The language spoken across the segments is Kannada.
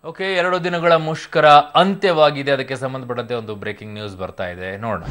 ಓಕೆ, 2 ದಿನಗಳ ಮುಷ್ಕರ ಅಂತ್ಯವಾಗಿದೆ. ಅದಕ್ಕೆ ಸಂಬಂಧಪಟ್ಟಂತೆ ಒಂದು ಬ್ರೇಕಿಂಗ್ ನ್ಯೂಸ್ ಬರ್ತಾ ಇದೆ, ನೋಡೋಣ.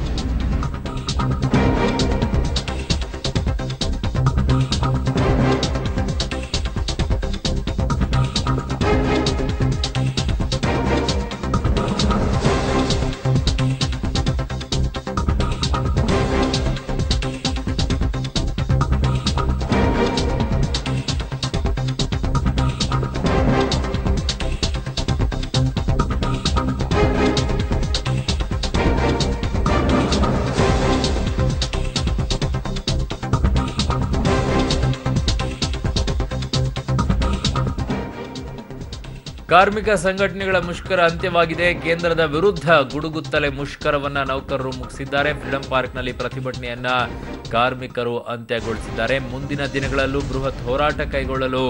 ಕಾರ್ಮಿಕ ಸಂಘಟನೆಗಳ ಮುಷ್ಕರ ಅಂತ್ಯವಾಗಿದೆ. ಕೇಂದ್ರದ ವಿರುದ್ಧ ಗುಡುಗುತ್ತಲೇ ಮುಷ್ಕರವನ್ನ ನೌಕರರು ಮುಗಿಸಿದ್ದಾರೆ. ಫ್ರೀಡಂ ಪಾರ್ಕ್ನಲ್ಲಿ ಪ್ರತಿಭಟನೆಯನ್ನ ಕಾರ್ಮಿಕರು ಅಂತ್ಯಗೊಳಿಸಿದ್ದಾರೆ. ಮುಂದಿನ ದಿನಗಳಲ್ಲೂ ಬೃಹತ್ ಹೋರಾಟ ಕೈಗೊಳ್ಳಲು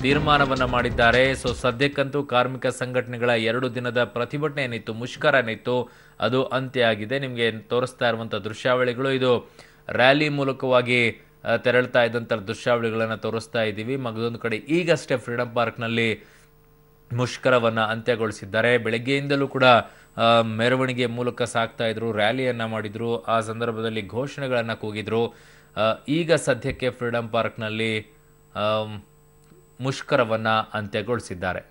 ತೀರ್ಮಾನವನ್ನ ಮಾಡಿದ್ದಾರೆ. ಸದ್ಯಕ್ಕಂತೂ ಕಾರ್ಮಿಕ ಸಂಘಟನೆಗಳ 2 ದಿನದ ಪ್ರತಿಭಟನೆ ಏನಿತ್ತು, ಮುಷ್ಕರ ಏನಿತ್ತು, ಅದು ಅಂತ್ಯ ಆಗಿದೆ. ನಿಮಗೆ ತೋರಿಸ್ತಾ ಇರುವಂತಹ ದೃಶ್ಯಾವಳಿಗಳು, ಇದು ರ್ಯಾಲಿ ಮೂಲಕವಾಗಿ ತೆರಳ್ತಾ ಇದ್ದಂಥ ದೃಶ್ಯಾವಳಿಗಳನ್ನು ತೋರಿಸ್ತಾ ಇದ್ದೀವಿ. ಮಗದೊಂದು ಕಡೆ ಈಗಷ್ಟೇ ಫ್ರೀಡಂ ಪಾರ್ಕ್ನಲ್ಲಿ ಮುಷ್ಕರವನ್ನು ಅಂತ್ಯಗೊಳಿಸಿದ್ದಾರೆ. ಬೆಳಗ್ಗೆಯಿಂದಲೂ ಕೂಡ ಮೆರವಣಿಗೆ ಮೂಲಕ ಸಾಕ್ತಾ ಇದ್ರು, ರ್ಯಾಲಿಯನ್ನ ಮಾಡಿದ್ರು, ಆ ಸಂದರ್ಭದಲ್ಲಿ ಘೋಷಣೆಗಳನ್ನು ಕೂಗಿದ್ರು. ಈಗ ಸದ್ಯಕ್ಕೆ ಫ್ರೀಡಂ ಪಾರ್ಕ್ನಲ್ಲಿ ಮುಷ್ಕರವನ್ನ ಅಂತ್ಯಗೊಳಿಸಿದ್ದಾರೆ.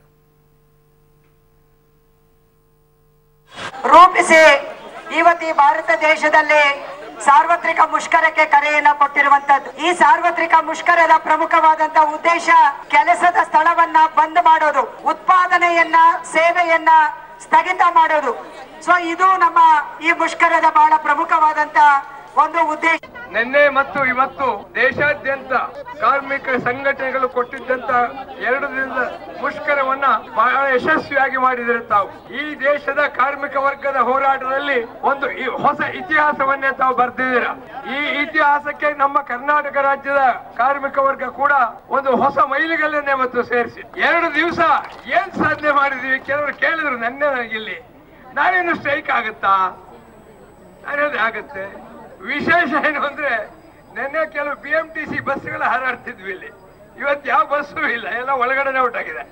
ರೂಪಿಸಿ ಇವತ್ತು ಭಾರತ ದೇಶದಲ್ಲಿ ಸಾರ್ವತ್ರಿಕ ಮುಷ್ಕರಕ್ಕೆ ಕರೆಯನ್ನ ಕೊಟ್ಟಿರುವಂತದ್ದು. ಈ ಸಾರ್ವತ್ರಿಕ ಮುಷ್ಕರದ ಪ್ರಮುಖವಾದಂತಹ ಉದ್ದೇಶ ಕೆಲಸದ ಸ್ಥಳವನ್ನ ಬಂದ್ ಮಾಡೋದು, ಉತ್ಪಾದನೆಯನ್ನ ಸೇವೆಯನ್ನ ಸ್ಥಗಿತ ಮಾಡೋದು. ಇದು ನಮ್ಮ ಈ ಮುಷ್ಕರದ ಬಹಳ ಪ್ರಮುಖವಾದಂತಹ ಒಂದು ಉದ್ದೇಶ. ನಿನ್ನೆ ಮತ್ತು ಇವತ್ತು ದೇಶಾದ್ಯಂತ ಕಾರ್ಮಿಕ ಸಂಘಟನೆಗಳು ಕೊಟ್ಟಿದ್ದಂತ 2 ದಿನದ ಮುಷ್ಕರವನ್ನ ಬಹಳ ಯಶಸ್ವಿಯಾಗಿ ಮಾಡಿದರೆ ತಾವು ಈ ದೇಶದ ಕಾರ್ಮಿಕ ವರ್ಗದ ಹೋರಾಟದಲ್ಲಿ ಒಂದು ಹೊಸ ಇತಿಹಾಸವನ್ನೇ ತಾವು ಬರ್ತಿದ್ದೀರಾ. ಈ ಇತಿಹಾಸಕ್ಕೆ ನಮ್ಮ ಕರ್ನಾಟಕ ರಾಜ್ಯದ ಕಾರ್ಮಿಕ ವರ್ಗ ಕೂಡ ಒಂದು ಹೊಸ ಮೈಲಿಗಲ್ಲನ್ನೇ ಮತ್ತು ಸೇರಿಸಿ 2 ದಿವಸ ಏನ್ ಸಾಧನೆ ಮಾಡಿದೀವಿ. ಕೆಲವರು ಕೇಳಿದ್ರು ನಿನ್ನೆ ನನಗಿಲ್ಲಿ, ನಾನೇನು ಸ್ಟ್ರೈಕ್ ಆಗುತ್ತಾ? ನಾನೇನು ಆಗುತ್ತೆ. ವಿಶೇಷ ಏನು ಅಂದ್ರೆ ನಿನ್ನೆ ಕೆಲವು BMTC ಬಸ್ಗಳು ಹಾರಾಡ್ತಿದ್ವಿ ಇಲ್ಲಿ, ಇವತ್ತು ಯಾವ ಬಸ್ಸು ಇಲ್ಲ, ಎಲ್ಲ ಒಳಗಡೆ ಔಟ್ ಆಗಿದೆ,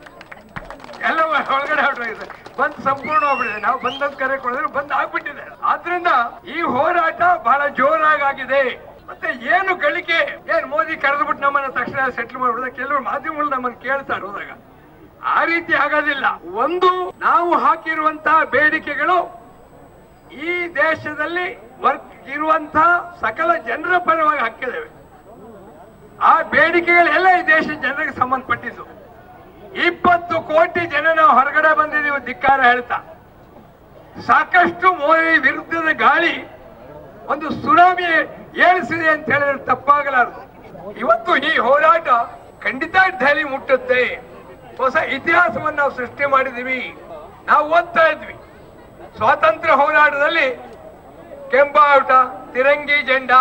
ಎಲ್ಲ ಒಳಗಡೆ ಔಟ್ ಆಗಿದೆ, ಬಂದ್ ಸಂಪೂರ್ಣ ಹೋಗ್ಬಿಟ್ಟಿದೆ. ನಾವು ಬಂದಂತ ಕರೆ ಕೊಡಿದ್ರೆ ಬಂದ್ ಆಗ್ಬಿಟ್ಟಿದೆ. ಆದ್ರಿಂದ ಈ ಹೋರಾಟ ಬಹಳ ಜೋರಾಗಿದೆ. ಮತ್ತೆ ಏನು ಗಳಿಕೆ, ಏನ್ ಮೋದಿ ಕರೆದ್ಬಿಟ್ಟು ನಮ್ಮನ್ನ ತಕ್ಷಣ ಸೆಟ್ಲ್ ಮಾಡ್ಬಿಡ, ಕೆಲವರು ಮಾಧ್ಯಮಗಳು ನಮ್ಮನ್ನು ಕೇಳ್ತಾರೆ ಹೋದಾಗ, ಆ ರೀತಿ ಆಗೋದಿಲ್ಲ. ಒಂದು, ನಾವು ಹಾಕಿರುವಂತಹ ಬೇಡಿಕೆಗಳು ಈ ದೇಶದಲ್ಲಿ ಇರುವಂತಹ ಸಕಲ ಜನರ ಪರವಾಗಿ ಹಾಕಿದ್ದೇವೆ. ಆ ಬೇಡಿಕೆಗಳೆಲ್ಲ ಈ ದೇಶದ ಜನರಿಗೆ ಸಂಬಂಧಪಟ್ಟಿದ್ದು. 20 ಕೋಟಿ ಜನ ನಾವು ಹೊರಗಡೆ ಬಂದಿದ್ದೀವಿ ಧಿಕ್ಕಾರ ಹೇಳ್ತಾ. ಸಾಕಷ್ಟು ಮೋದಿ ವಿರುದ್ಧದ ಗಾಳಿ ಒಂದು ಸುನಾಮಿ ಏಳಿಸಿದೆ ಅಂತ ಹೇಳಿದ್ರೆ ತಪ್ಪಾಗಲಾರದು. ಇವತ್ತು ಈ ಹೋರಾಟ ಖಂಡಿತ ದೆಹಲಿ ಮುಟ್ಟುತ್ತೆ. ಹೊಸ ಇತಿಹಾಸವನ್ನು ನಾವು ಸೃಷ್ಟಿ ಮಾಡಿದೀವಿ. ನಾವು ಓದ್ತಾ ಇದ್ವಿ, ಸ್ವಾತಂತ್ರ್ಯ ಹೋರಾಟದಲ್ಲಿ ಕೆಂಬಾವುಟ, ತಿರಂಗಿ ಜೆಂಡಾ,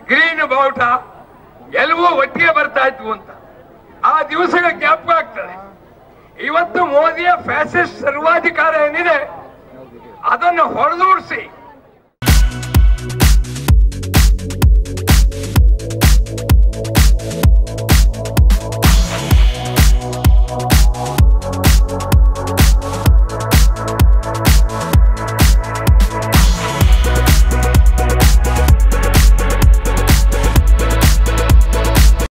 ಗ್ರೀನ್ ಬಾವುಟ ಎಲ್ಲವೂ ಒಟ್ಟಿಗೆ ಬರ್ತಾ ಇದ್ವು ಅಂತ ಆ ದಿವಸಗಳ ಜ್ಞಾಪಕ ಆಗ್ತದೆ. ಇವತ್ತು ಮೋದಿಯ ಫ್ಯಾಸಿಸ್ಟ್ ಸರ್ವಾಧಿಕಾರ ಏನಿದೆ ಅದನ್ನು ಹೊರದೂಡಿಸಿ